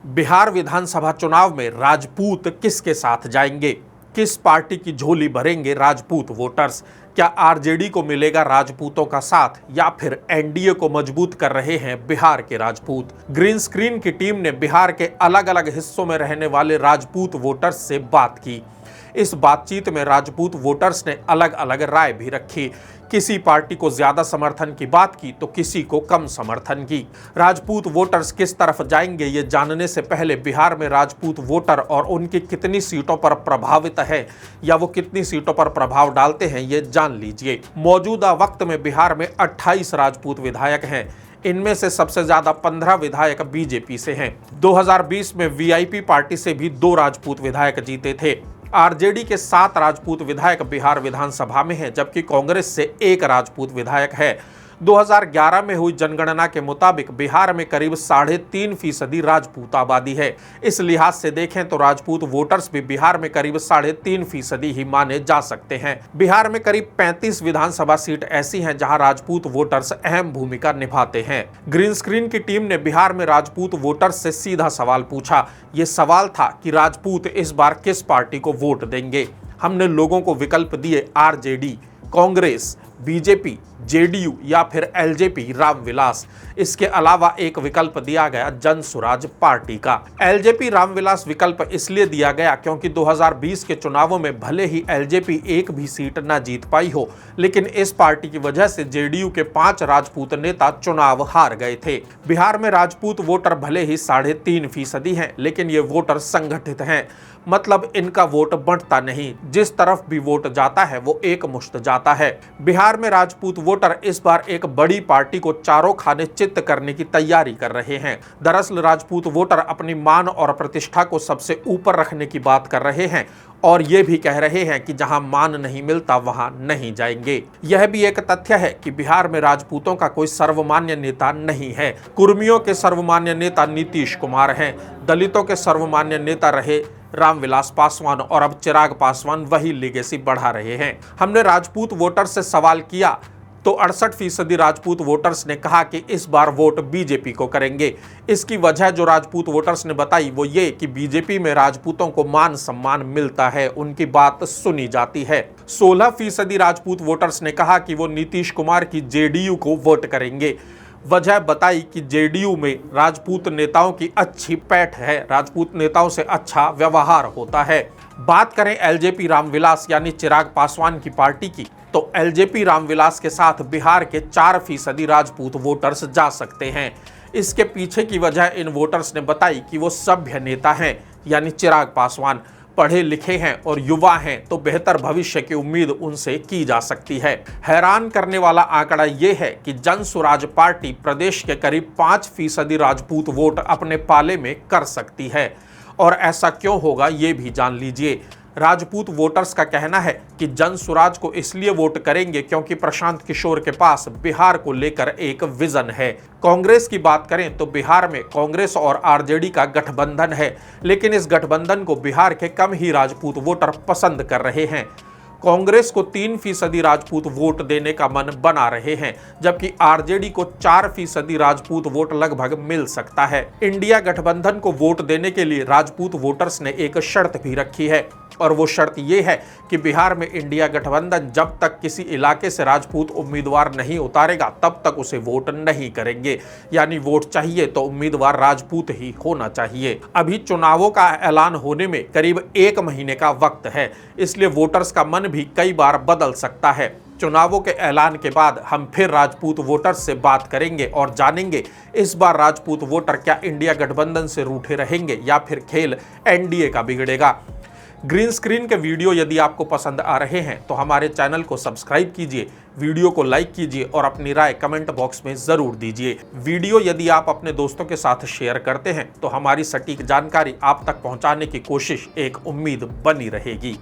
बिहार विधानसभा चुनाव में राजपूत किसके साथ जाएंगे? किस पार्टी की झोली भरेंगे राजपूत वोटर्स? क्या आरजेडी को मिलेगा राजपूतों का साथ या फिर एनडीए को मजबूत कर रहे हैं बिहार के राजपूत? ग्रीन स्क्रीन की टीम ने बिहार के अलग अलग हिस्सों में रहने वाले राजपूत वोटर्स से बात की। इस बातचीत में राजपूत वोटर्स ने अलग अलग राय भी रखी। किसी पार्टी को ज्यादा समर्थन की बात की तो किसी को कम समर्थन की। राजपूत वोटर्स किस तरफ जाएंगे ये जानने से पहले बिहार में राजपूत वोटर और उनकी कितनी सीटों पर प्रभावित है या वो कितनी सीटों पर प्रभाव डालते हैं ये जान लीजिए। मौजूदा वक्त में बिहार में 28 राजपूत विधायक हैं। इनमें से सबसे ज्यादा 15 विधायक बीजेपी से हैं। 2020 में वीआईपी पार्टी से भी 2 राजपूत विधायक जीते थे। आरजेडी के 7 राजपूत विधायक बिहार विधानसभा में हैं, जबकि कांग्रेस से 1 राजपूत विधायक है। 2011 में हुई जनगणना के मुताबिक बिहार में करीब 3.5% राजपूत आबादी है। इस लिहाज से देखें तो राजपूत वोटर्स भी बिहार में करीब 3.5% ही माने जा सकते हैं। बिहार में करीब 35 विधानसभा सीट ऐसी हैं जहां राजपूत वोटर्स अहम भूमिका निभाते हैं। ग्रीन स्क्रीन की टीम ने बिहार में राजपूत वोटर्स से सीधा सवाल पूछा। ये सवाल था कि राजपूत इस बार किस पार्टी को वोट देंगे। हमने लोगों को विकल्प दिए आरजेडी, कांग्रेस, बीजेपी, जेडीयू या फिर एलजेपी रामविलास। इसके अलावा एक विकल्प दिया गया जन स्वराज पार्टी का। एलजेपी रामविलास विकल्प इसलिए दिया गया क्योंकि 2020 के चुनावों में भले ही एलजेपी एक भी सीट न जीत पाई हो, लेकिन इस पार्टी की वजह से जेडीयू के 5 राजपूत नेता चुनाव हार गए थे। बिहार में राजपूत वोटर भले ही 3.5% हैं, लेकिन ये वोटर संगठित हैं, मतलब इनका वोट बंटता नहीं। जिस तरफ भी वोट जाता है वो एक मुश्त जाता है। बिहार में राजपूत वोटर इस बार एक बड़ी पार्टी को चारों खाने चित्त करने की तैयारी कर रहे हैं। दरअसल राजपूत वोटर अपनी मान और प्रतिष्ठा को सबसे ऊपर रखने की बात कर रहे हैं और ये भी कह रहे हैं कि जहां मान नहीं मिलता वहां नहीं जाएंगे। यह भी एक तथ्य है कि बिहार में राजपूतों का कोई सर्वमान्य नेता नहीं है। कुर्मियों के सर्वमान्य नेता नीतीश कुमार हैं। दलितों के सर्वमान्य नेता रहे रामविलास पासवान और अब चिराग पासवान वही लेगेसी बढ़ा रहे हैं। हमने राजपूत वोटर्स से सवाल किया तो 68% राजपूत वोटर्स ने कहा कि इस बार वोट बीजेपी को करेंगे। इसकी वजह जो राजपूत वोटर्स ने बताई वो ये कि बीजेपी में राजपूतों को मान सम्मान मिलता है, उनकी बात सुनी जाती है। 16% राजपूत वोटर्स ने कहा कि वो नीतीश कुमार की जेडीयू को वोट करेंगे। वजह बताई कि जेडीयू में राजपूत नेताओं की अच्छी पैठ है, राजपूत नेताओं से अच्छा व्यवहार होता है। बात करें एलजेपी रामविलास यानी चिराग पासवान की पार्टी की, तो एलजेपी रामविलास के साथ बिहार के 4% राजपूत वोटर्स जा सकते हैं। इसके पीछे की वजह इन वोटर्स ने बताई कि वो सभ्य नेता हैं, यानी चिराग पासवान पढ़े लिखे हैं और युवा हैं, तो बेहतर भविष्य की उम्मीद उनसे की जा सकती है। हैरान करने वाला आंकड़ा ये है कि जन स्वराज पार्टी प्रदेश के करीब 5% राजपूत वोट अपने पाले में कर सकती है। और ऐसा क्यों होगा ये भी जान लीजिए। राजपूत वोटर्स का कहना है कि जन स्वराज को इसलिए वोट करेंगे क्योंकि प्रशांत किशोर के पास बिहार को लेकर एक विजन है। कांग्रेस की बात करें तो बिहार में कांग्रेस और आरजेडी का गठबंधन है, लेकिन इस गठबंधन को बिहार के कम ही राजपूत वोटर पसंद कर रहे हैं। कांग्रेस को 3% राजपूत वोट देने का मन बना रहे हैं, जबकि आरजेडी को 4% राजपूत वोट लगभग मिल सकता है। इंडिया गठबंधन को वोट देने के लिए राजपूत वोटर्स ने एक शर्त भी रखी है और वो शर्त ये है कि बिहार में इंडिया गठबंधन जब तक किसी इलाके से राजपूत उम्मीदवार नहीं उतारेगा तब तक उसे वोट नहीं करेंगे। यानी वोट चाहिए तो उम्मीदवार राजपूत ही होना चाहिए। अभी चुनावों का ऐलान होने में करीब 1 महीने का वक्त है, इसलिए वोटर्स का मन भी कई बार बदल सकता है। चुनावों के ऐलान के बाद हम फिर राजपूत वोटर्स से बात करेंगे और जानेंगे इस बार राजपूत वोटर क्या इंडिया गठबंधन से रूठे रहेंगे या फिर खेल एनडीए का बिगड़ेगा। ग्रीन स्क्रीन के वीडियो यदि आपको पसंद आ रहे हैं तो हमारे चैनल को सब्सक्राइब कीजिए, वीडियो को लाइक कीजिए और अपनी राय कमेंट बॉक्स में ज़रूर दीजिए। वीडियो यदि आप अपने दोस्तों के साथ शेयर करते हैं तो हमारी सटीक जानकारी आप तक पहुंचाने की कोशिश एक उम्मीद बनी रहेगी।